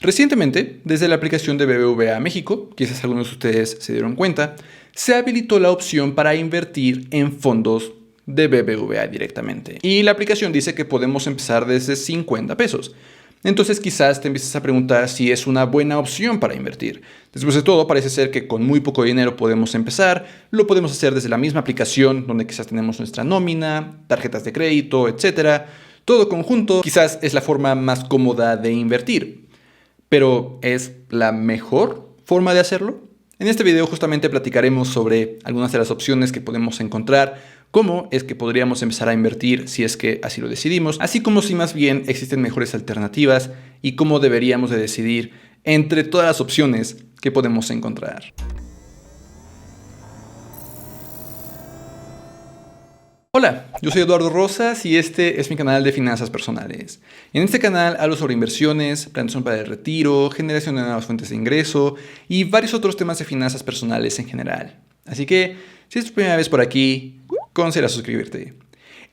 Recientemente, desde la aplicación de BBVA México, quizás algunos de ustedes se dieron cuenta, se habilitó la opción para invertir en fondos de BBVA directamente. Y la aplicación dice que podemos empezar desde 50 pesos. Entonces quizás te empieces a preguntar si es una buena opción para invertir. Después de todo, parece ser que con muy poco dinero podemos empezar. Lo podemos hacer desde la misma aplicación donde quizás tenemos nuestra nómina, tarjetas de crédito, etc. Todo conjunto quizás es la forma más cómoda de invertir. ¿Pero es la mejor forma de hacerlo? En este video justamente platicaremos sobre algunas de las opciones que podemos encontrar, cómo es que podríamos empezar a invertir si es que así lo decidimos, así como si más bien existen mejores alternativas y cómo deberíamos de decidir entre todas las opciones que podemos encontrar. Hola, yo soy Eduardo Rosas y este es mi canal de finanzas personales. En este canal hablo sobre inversiones, planeación para el retiro, generación de nuevas fuentes de ingreso y varios otros temas de finanzas personales en general. Así que, si es tu primera vez por aquí, considera suscribirte.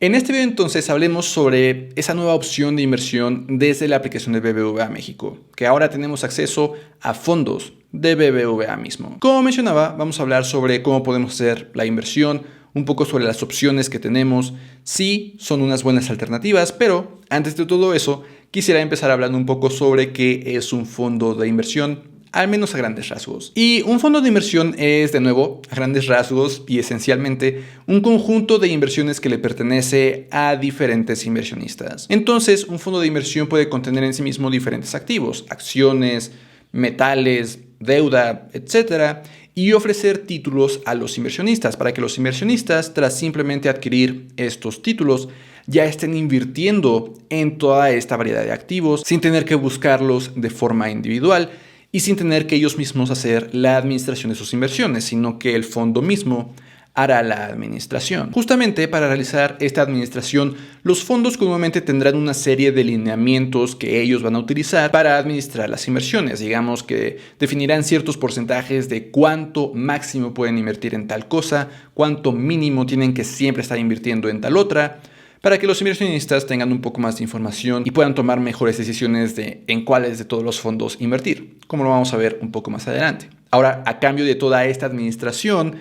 En este video entonces hablemos sobre esa nueva opción de inversión desde la aplicación de BBVA México, que ahora tenemos acceso a fondos de BBVA mismo. Como mencionaba, vamos a hablar sobre cómo podemos hacer la inversión, un poco sobre las opciones que tenemos, sí son unas buenas alternativas, pero antes de todo eso, quisiera empezar hablando un poco sobre qué es un fondo de inversión, al menos a grandes rasgos. Y un fondo de inversión es, de nuevo, a grandes rasgos y esencialmente, un conjunto de inversiones que le pertenece a diferentes inversionistas. Entonces, un fondo de inversión puede contener en sí mismo diferentes activos, acciones, metales, deuda, etc., y ofrecer títulos a los inversionistas para que los inversionistas, tras simplemente adquirir estos títulos, ya estén invirtiendo en toda esta variedad de activos sin tener que buscarlos de forma individual y sin tener que ellos mismos hacer la administración de sus inversiones, sino que el fondo mismo hará la administración. Justamente para realizar esta administración, los fondos comúnmente tendrán una serie de lineamientos que ellos van a utilizar para administrar las inversiones. Digamos que definirán ciertos porcentajes de cuánto máximo pueden invertir en tal cosa, cuánto mínimo tienen que siempre estar invirtiendo en tal otra, para que los inversionistas tengan un poco más de información y puedan tomar mejores decisiones de en cuáles de todos los fondos invertir, como lo vamos a ver un poco más adelante. Ahora, a cambio de toda esta administración,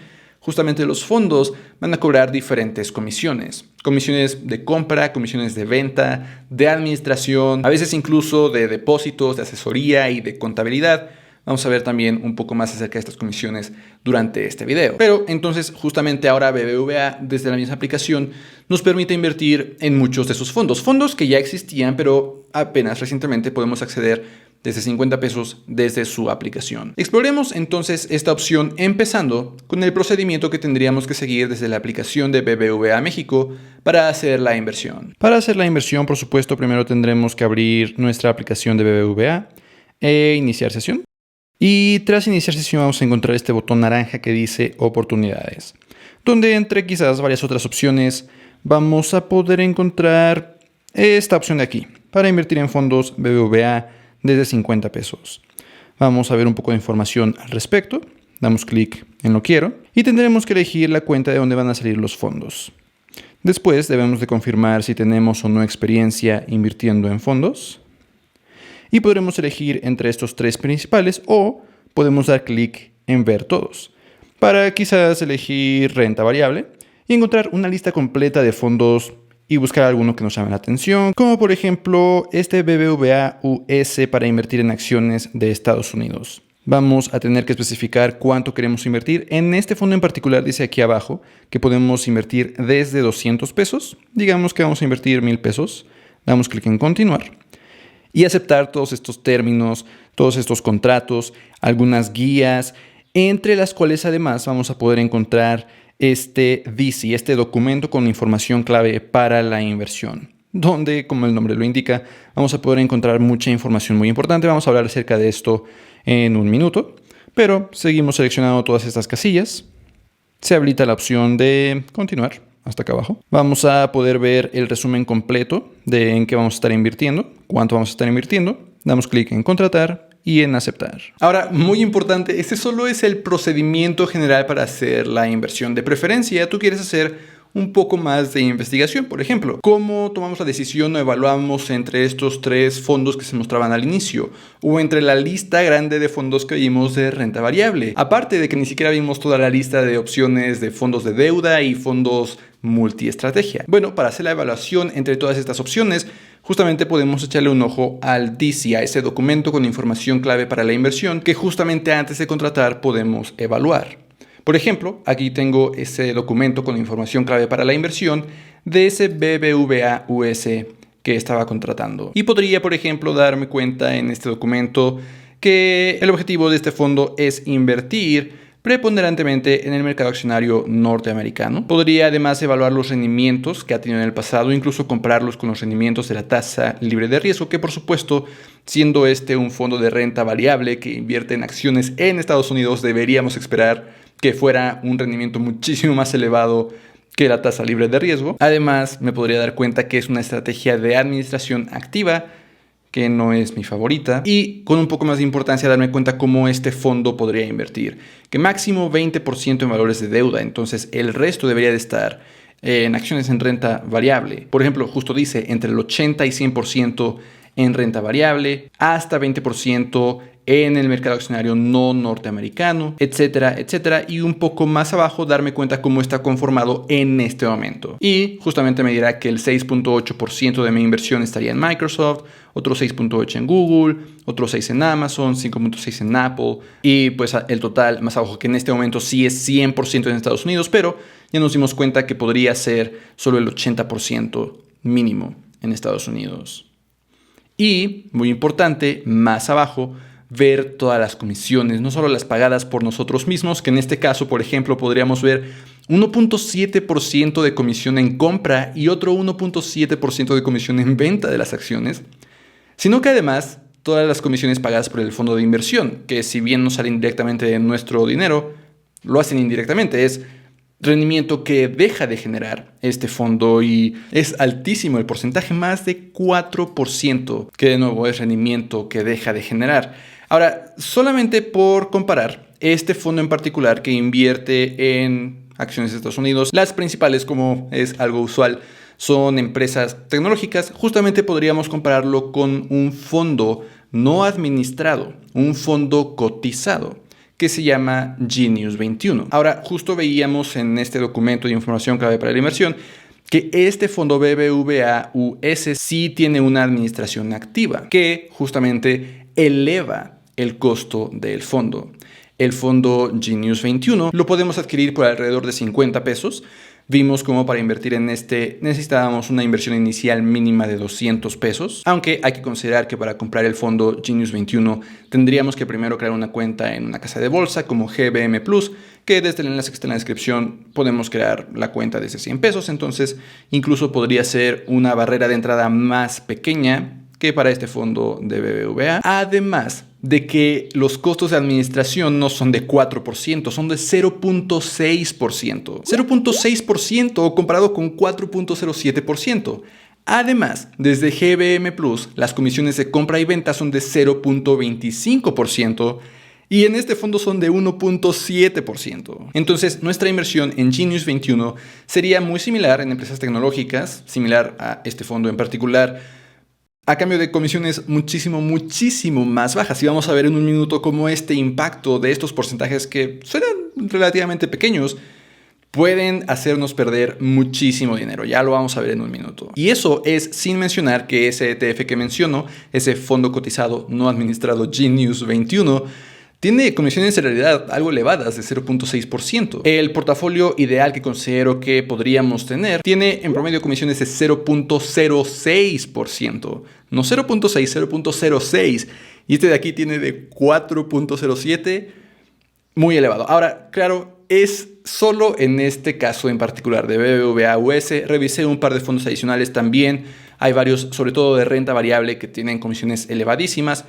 justamente los fondos van a cobrar diferentes comisiones. Comisiones de compra, comisiones de venta, de administración, a veces incluso de depósitos, de asesoría y de contabilidad. Vamos a ver también un poco más acerca de estas comisiones durante este video. Pero entonces justamente ahora BBVA desde la misma aplicación nos permite invertir en muchos de sus fondos. Fondos que ya existían pero apenas recientemente podemos acceder desde 50 pesos desde su aplicación. Exploremos entonces esta opción empezando con el procedimiento que tendríamos que seguir desde la aplicación de BBVA México para hacer la inversión. Para hacer la inversión, por supuesto, primero tendremos que abrir nuestra aplicación de BBVA e iniciar sesión. Y tras iniciar sesión vamos a encontrar este botón naranja que dice oportunidades, donde entre quizás varias otras opciones vamos a poder encontrar esta opción de aquí, para invertir en fondos BBVA desde 50 pesos. Vamos a ver un poco de información al respecto, damos clic en lo quiero y tendremos que elegir la cuenta de donde van a salir los fondos. Después debemos de confirmar si tenemos o no experiencia invirtiendo en fondos. Y podremos elegir entre estos tres principales o podemos dar clic en ver todos para quizás elegir renta variable y encontrar una lista completa de fondos y buscar alguno que nos llame la atención, como por ejemplo este BBVA US para invertir en acciones de Estados Unidos. Vamos a tener que especificar cuánto queremos invertir. En este fondo en particular dice aquí abajo que podemos invertir desde 200 pesos. Digamos que vamos a invertir 1000 pesos. Damos clic en continuar. Y aceptar todos estos términos, todos estos contratos, algunas guías, entre las cuales además vamos a poder encontrar este DISI, este documento con información clave para la inversión, donde, como el nombre lo indica, vamos a poder encontrar mucha información muy importante. Vamos a hablar acerca de esto en un minuto, pero seguimos seleccionando todas estas casillas. Se habilita la opción de continuar. Hasta acá abajo. Vamos a poder ver el resumen completo de en qué vamos a estar invirtiendo, cuánto vamos a estar invirtiendo. Damos clic en contratar y en aceptar. Ahora, muy importante, este solo es el procedimiento general para hacer la inversión. De preferencia, tú quieres hacer un poco más de investigación. Por ejemplo, ¿cómo tomamos la decisión o evaluamos entre estos tres fondos que se mostraban al inicio? O entre la lista grande de fondos que vimos de renta variable. Aparte de que ni siquiera vimos toda la lista de opciones de fondos de deuda y fondos multiestrategia. Bueno, para hacer la evaluación entre todas estas opciones, justamente podemos echarle un ojo al DCI, a ese documento con información clave para la inversión que justamente antes de contratar podemos evaluar. Por ejemplo, aquí tengo ese documento con información clave para la inversión de ese BBVA US que estaba contratando. Y podría, por ejemplo, darme cuenta en este documento que el objetivo de este fondo es invertir preponderantemente en el mercado accionario norteamericano. Podría además evaluar los rendimientos que ha tenido en el pasado, incluso compararlos con los rendimientos de la tasa libre de riesgo, que por supuesto, siendo este un fondo de renta variable que invierte en acciones en Estados Unidos, deberíamos esperar que fuera un rendimiento muchísimo más elevado que la tasa libre de riesgo. Además, me podría dar cuenta que es una estrategia de administración activa, que no es mi favorita, y con un poco más de importancia darme cuenta cómo este fondo podría invertir, que máximo 20% en valores de deuda, entonces el resto debería de estar en acciones en renta variable. Por ejemplo, justo dice entre el 80 y 100% en renta variable, hasta 20% en el mercado accionario no norteamericano, etcétera, etcétera, y un poco más abajo darme cuenta cómo está conformado en este momento. Y justamente me dirá que el 6.8% de mi inversión estaría en Microsoft, otro 6.8% en Google, otro 6% en Amazon, 5.6% en Apple, y pues el total más abajo, que en este momento sí es 100% en Estados Unidos, pero ya nos dimos cuenta que podría ser solo el 80% mínimo en Estados Unidos. Y, muy importante, más abajo, ver todas las comisiones, no solo las pagadas por nosotros mismos, que en este caso, por ejemplo, podríamos ver 1.7% de comisión en compra y otro 1.7% de comisión en venta de las acciones, sino que además todas las comisiones pagadas por el fondo de inversión, que si bien no salen directamente de nuestro dinero, lo hacen indirectamente, es rendimiento que deja de generar este fondo y es altísimo el porcentaje, más de 4%, que de nuevo es rendimiento que deja de generar. Ahora, solamente por comparar, este fondo en particular que invierte en acciones de Estados Unidos, las principales, como es algo usual, son empresas tecnológicas. Justamente podríamos compararlo con un fondo no administrado, un fondo cotizado, que se llama Genius 21. Ahora, justo veíamos en este documento de información clave para la inversión que este fondo BBVA US sí tiene una administración activa, que justamente eleva el costo del fondo. El fondo Genius 21 lo podemos adquirir por alrededor de 50 pesos. Vimos cómo para invertir en este necesitábamos una inversión inicial mínima de 200 pesos, aunque hay que considerar que para comprar el fondo Genius 21 tendríamos que primero crear una cuenta en una casa de bolsa como GBM Plus, que desde el enlace que está en la descripción podemos crear la cuenta desde 100 pesos, entonces incluso podría ser una barrera de entrada más pequeña que para este fondo de BBVA. Además de que los costos de administración no son de 4%, son de 0.6%. 0.6% comparado con 4.07%. Además, desde GBM Plus, las comisiones de compra y venta son de 0.25%. Y en este fondo son de 1.7%. Entonces, nuestra inversión en Genius 21 sería muy similar en empresas tecnológicas, similar a este fondo en particular, a cambio de comisiones muchísimo más bajas. Y vamos a ver en un minuto cómo este impacto de estos porcentajes, que suenan relativamente pequeños, pueden hacernos perder muchísimo dinero. Ya lo vamos a ver en un minuto. Y eso es sin mencionar que ese ETF que menciono, ese fondo cotizado no administrado Genius 21, tiene comisiones en realidad algo elevadas de 0.6%. El portafolio ideal que considero que podríamos tener tiene en promedio comisiones de 0.06%. No 0.6, 0.06. Y este de aquí tiene de 4.07. Muy elevado. Ahora, claro, es solo en este caso en particular de BBVA US. Revisé un par de fondos adicionales también. Hay varios, sobre todo de renta variable, que tienen comisiones elevadísimas.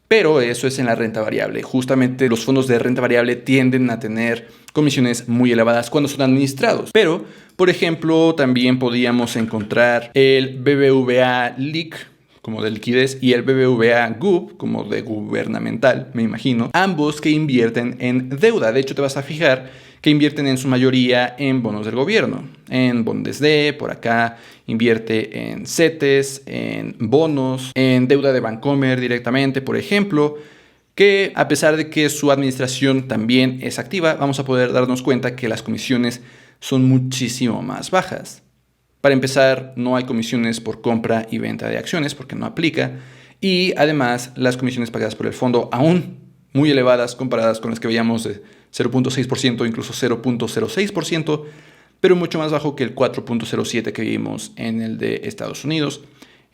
Pero eso es en la renta variable. Justamente los fondos de renta variable tienden a tener comisiones muy elevadas cuando son administrados. Pero, por ejemplo, también podíamos encontrar el BBVA LIC, como de liquidez, y el BBVA GUB, como de gubernamental, me imagino, ambos que invierten en deuda. De hecho, te vas a fijar que invierten en su mayoría en bonos del gobierno, en Bondesde, por acá invierte en CETES, en bonos, en deuda de Bancomer directamente, por ejemplo, que a pesar de que su administración también es activa, vamos a poder darnos cuenta que las comisiones son muchísimo más bajas. Para empezar, no hay comisiones por compra y venta de acciones porque no aplica, y además las comisiones pagadas por el fondo aún muy elevadas comparadas con las que veíamos de 0.6%, incluso 0.06%, pero mucho más bajo que el 4.07% que vimos en el de Estados Unidos.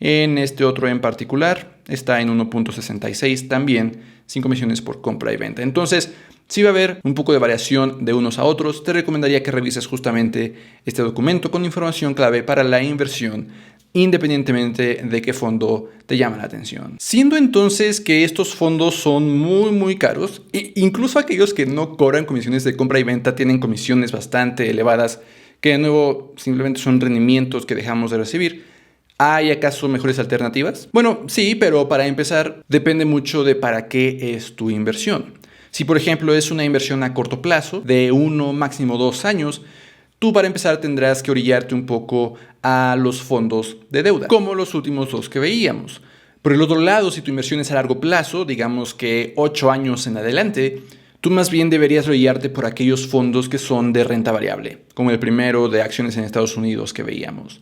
En este otro en particular está en 1.66 también, sin comisiones por compra y venta. Entonces, si va a haber un poco de variación de unos a otros, te recomendaría que revises justamente este documento con información clave para la inversión, independientemente de qué fondo te llama la atención. Siendo entonces que estos fondos son muy caros, e incluso aquellos que no cobran comisiones de compra y venta tienen comisiones bastante elevadas, que de nuevo simplemente son rendimientos que dejamos de recibir. ¿Hay acaso mejores alternativas? Bueno, sí, pero para empezar depende mucho de para qué es tu inversión. Si por ejemplo es una inversión a corto plazo, de 1 máximo 2 años, tú para empezar tendrás que orillarte un poco a los fondos de deuda, como los últimos dos que veíamos. Por el otro lado, si tu inversión es a largo plazo, digamos que 8 años en adelante, tú más bien deberías orillarte por aquellos fondos que son de renta variable, como el primero de acciones en Estados Unidos que veíamos.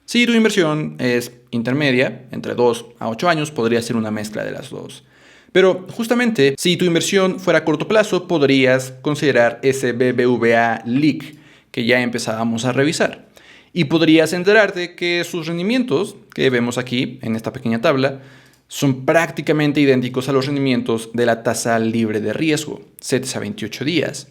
Si tu inversión es intermedia, entre 2 a 8 años, podría ser una mezcla de las dos. Pero justamente, si tu inversión fuera a corto plazo, podrías considerar ese BBVA LIC que ya empezábamos a revisar. Y podrías enterarte que sus rendimientos, que vemos aquí en esta pequeña tabla, son prácticamente idénticos a los rendimientos de la tasa libre de riesgo, CETES a 28 días.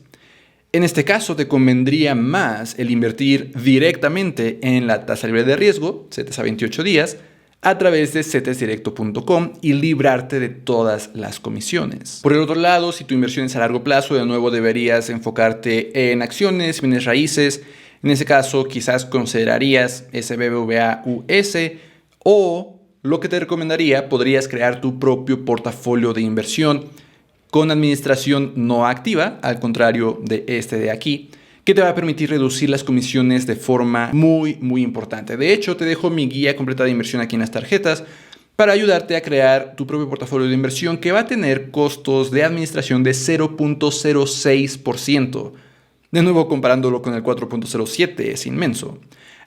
En este caso, te convendría más el invertir directamente en la tasa libre de riesgo, CETES a 28 días, a través de cetesdirecto.com y librarte de todas las comisiones. Por el otro lado, si tu inversión es a largo plazo, de nuevo deberías enfocarte en acciones, bienes raíces. En ese caso, quizás considerarías ese BBVA US o, lo que te recomendaría, podrías crear tu propio portafolio de inversión con administración no activa, al contrario de este de aquí, que te va a permitir reducir las comisiones de forma muy importante. De hecho, te dejo mi guía completa de inversión aquí en las tarjetas para ayudarte a crear tu propio portafolio de inversión que va a tener costos de administración de 0.06%. De nuevo, comparándolo con el 4.07, es inmenso.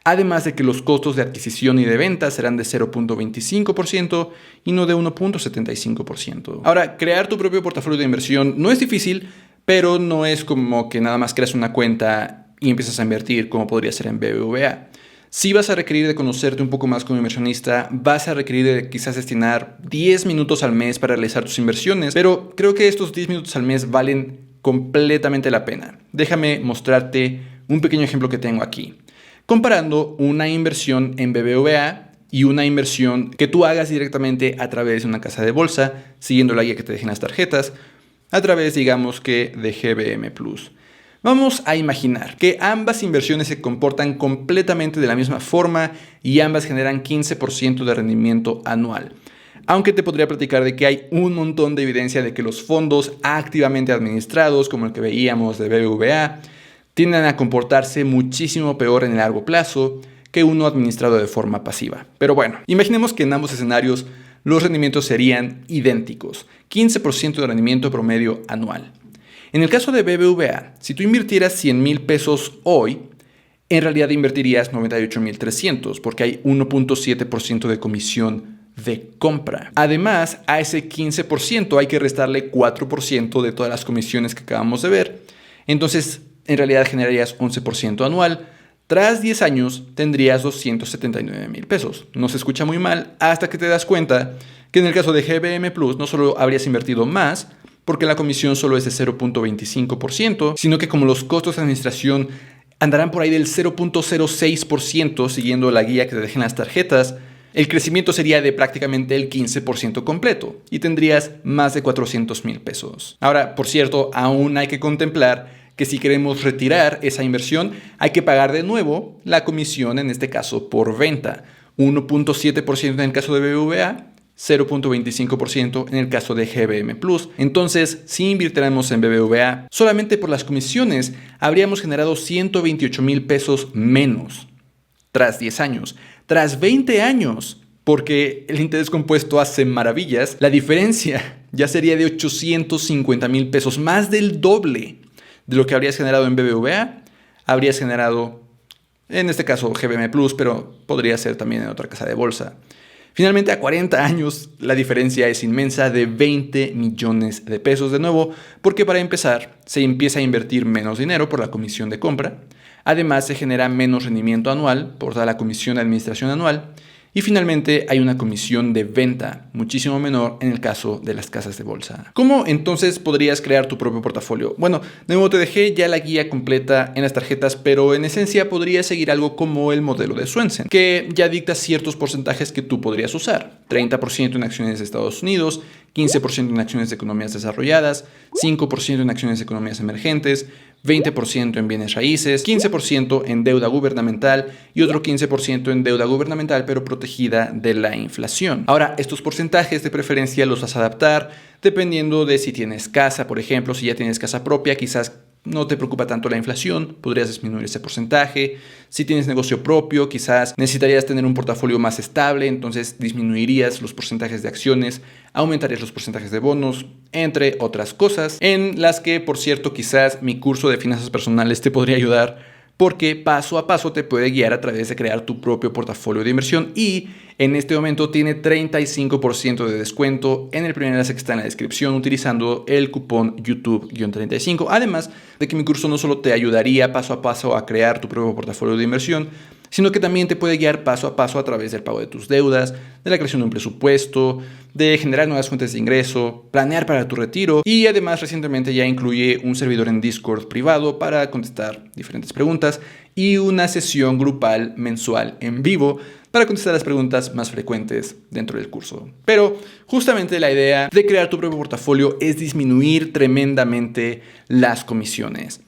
Además de que los costos de adquisición y de venta serán de 0.25% y no de 1.75%. Ahora, crear tu propio portafolio de inversión no es difícil, pero no es como que nada más creas una cuenta y empiezas a invertir como podría ser en BBVA. Sí vas a requerir de conocerte un poco más como inversionista, vas a requerir de quizás destinar 10 minutos al mes para realizar tus inversiones, pero creo que estos 10 minutos al mes valen completamente la pena. Déjame mostrarte un pequeño ejemplo que tengo aquí, comparando una inversión en BBVA y una inversión que tú hagas directamente a través de una casa de bolsa, siguiendo la guía que te dejen las tarjetas, a través, digamos que, de GBM Plus. Vamos a imaginar que ambas inversiones se comportan completamente de la misma forma y ambas generan 15% de rendimiento anual. Aunque te podría platicar de que hay un montón de evidencia de que los fondos activamente administrados, como el que veíamos de BBVA, tienden a comportarse muchísimo peor en el largo plazo que uno administrado de forma pasiva. Pero bueno, imaginemos que en ambos escenarios los rendimientos serían idénticos, 15% de rendimiento promedio anual. En el caso de BBVA, si tú invirtieras 100,000 pesos hoy, en realidad invertirías 98,300 porque hay 1.7% de comisión de compra. Además, a ese 15% hay que restarle 4% de todas las comisiones que acabamos de ver. Entonces, en realidad generarías 11% anual. Tras 10 años tendrías 279,000 pesos. No se escucha muy mal hasta que te das cuenta que en el caso de GBM Plus no solo habrías invertido más, porque la comisión solo es de 0.25%, sino que como los costos de administración andarán por ahí del 0.06% siguiendo la guía que te dejen las tarjetas, el crecimiento sería de prácticamente el 15% completo y tendrías más de 400,000 pesos. Ahora, por cierto, aún hay que contemplar que si queremos retirar esa inversión, hay que pagar de nuevo la comisión, en este caso por venta, 1.7% en el caso de BBVA, 0.25% en el caso de GBM Plus. Entonces, si invirtiéramos en BBVA, solamente por las comisiones habríamos generado 128,000 pesos menos tras 10 años. Tras 20 años, porque el interés compuesto hace maravillas, la diferencia ya sería de 850,000 pesos, más del doble de lo que habrías generado en BBVA. Habrías generado, en este caso, GBM Plus, pero podría ser también en otra casa de bolsa. Finalmente, a 40 años, la diferencia es inmensa, de 20 millones de pesos de nuevo, porque para empezar, se empieza a invertir menos dinero por la comisión de compra. Además, se genera menos rendimiento anual por toda la comisión de administración anual. Y finalmente hay una comisión de venta muchísimo menor en el caso de las casas de bolsa. ¿Cómo entonces podrías crear tu propio portafolio? Bueno, de nuevo te dejé ya la guía completa en las tarjetas, pero en esencia podrías seguir algo como el modelo de Swensen, que ya dicta ciertos porcentajes que tú podrías usar. 30% en acciones de Estados Unidos, 15% en acciones de economías desarrolladas, 5% en acciones de economías emergentes, 20% en bienes raíces, 15% en deuda gubernamental y otro 15% en deuda gubernamental pero protegida de la inflación. Ahora, estos porcentajes de preferencia los vas a adaptar dependiendo de si tienes casa, por ejemplo. Si ya tienes casa propia, quizás no te preocupa tanto la inflación, podrías disminuir ese porcentaje. Si tienes negocio propio, quizás necesitarías tener un portafolio más estable, entonces disminuirías los porcentajes de acciones, aumentarías los porcentajes de bonos, entre otras cosas, en las que, por cierto, quizás mi curso de finanzas personales te podría ayudar, porque paso a paso te puede guiar a través de crear tu propio portafolio de inversión y en este momento tiene 35% de descuento en el primer enlace que está en la descripción utilizando el cupón YouTube-35. Además de que mi curso no solo te ayudaría paso a paso a crear tu propio portafolio de inversión, sino que también te puede guiar paso a paso a través del pago de tus deudas, de la creación de un presupuesto, de generar nuevas fuentes de ingreso, planear para tu retiro y además recientemente ya incluye un servidor en Discord privado para contestar diferentes preguntas y una sesión grupal mensual en vivo para contestar las preguntas más frecuentes dentro del curso. Pero justamente la idea de crear tu propio portafolio es disminuir tremendamente las comisiones.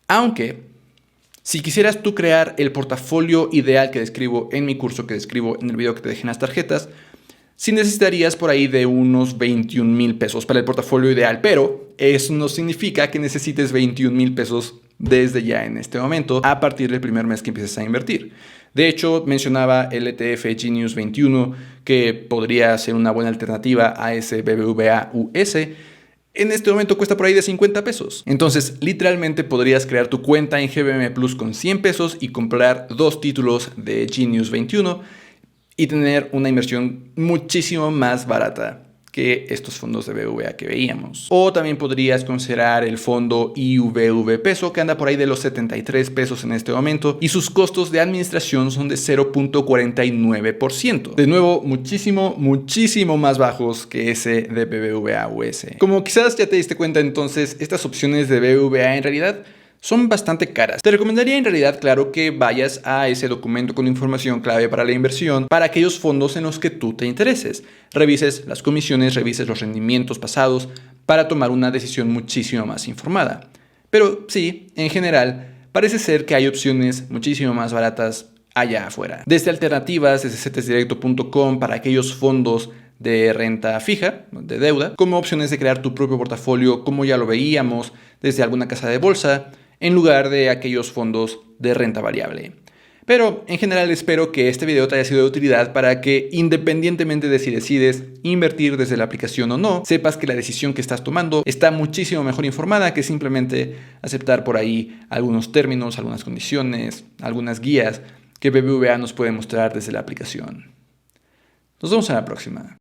Aunque si quisieras tú crear el portafolio ideal que describo en mi curso, que describo en el video que te dejé en las tarjetas, sí necesitarías por ahí de unos 21,000 pesos para el portafolio ideal, pero eso no significa que necesites 21,000 pesos desde ya en este momento, a partir del primer mes que empieces a invertir. De hecho, mencionaba el ETF Genius 21, que podría ser una buena alternativa a ese BBVA US. En este momento cuesta por ahí de 50 pesos. Entonces, literalmente podrías crear tu cuenta en GBM Plus con 100 pesos y comprar 2 títulos de Genius 21 y tener una inversión muchísimo más barata que estos fondos de BBVA que veíamos. O también podrías considerar el fondo IVV Peso, que anda por ahí de los 73 pesos en este momento, y sus costos de administración son de 0.49%. De nuevo, muchísimo más bajos que ese de BBVA US. Como quizás ya te diste cuenta entonces, estas opciones de BBVA en realidad son bastante caras. Te recomendaría en realidad, claro, que vayas a ese documento con información clave para la inversión para aquellos fondos en los que tú te intereses. Revises las comisiones, revises los rendimientos pasados para tomar una decisión muchísimo más informada. Pero sí, en general, parece ser que hay opciones muchísimo más baratas allá afuera. Desde alternativas, desde cetesdirecto.com para aquellos fondos de renta fija, de deuda, como opciones de crear tu propio portafolio, como ya lo veíamos, desde alguna casa de bolsa, en lugar de aquellos fondos de renta variable. Pero en general espero que este video te haya sido de utilidad para que, independientemente de si decides invertir desde la aplicación o no, sepas que la decisión que estás tomando está muchísimo mejor informada que simplemente aceptar por ahí algunos términos, algunas condiciones, algunas guías que BBVA nos puede mostrar desde la aplicación. Nos vemos en la próxima.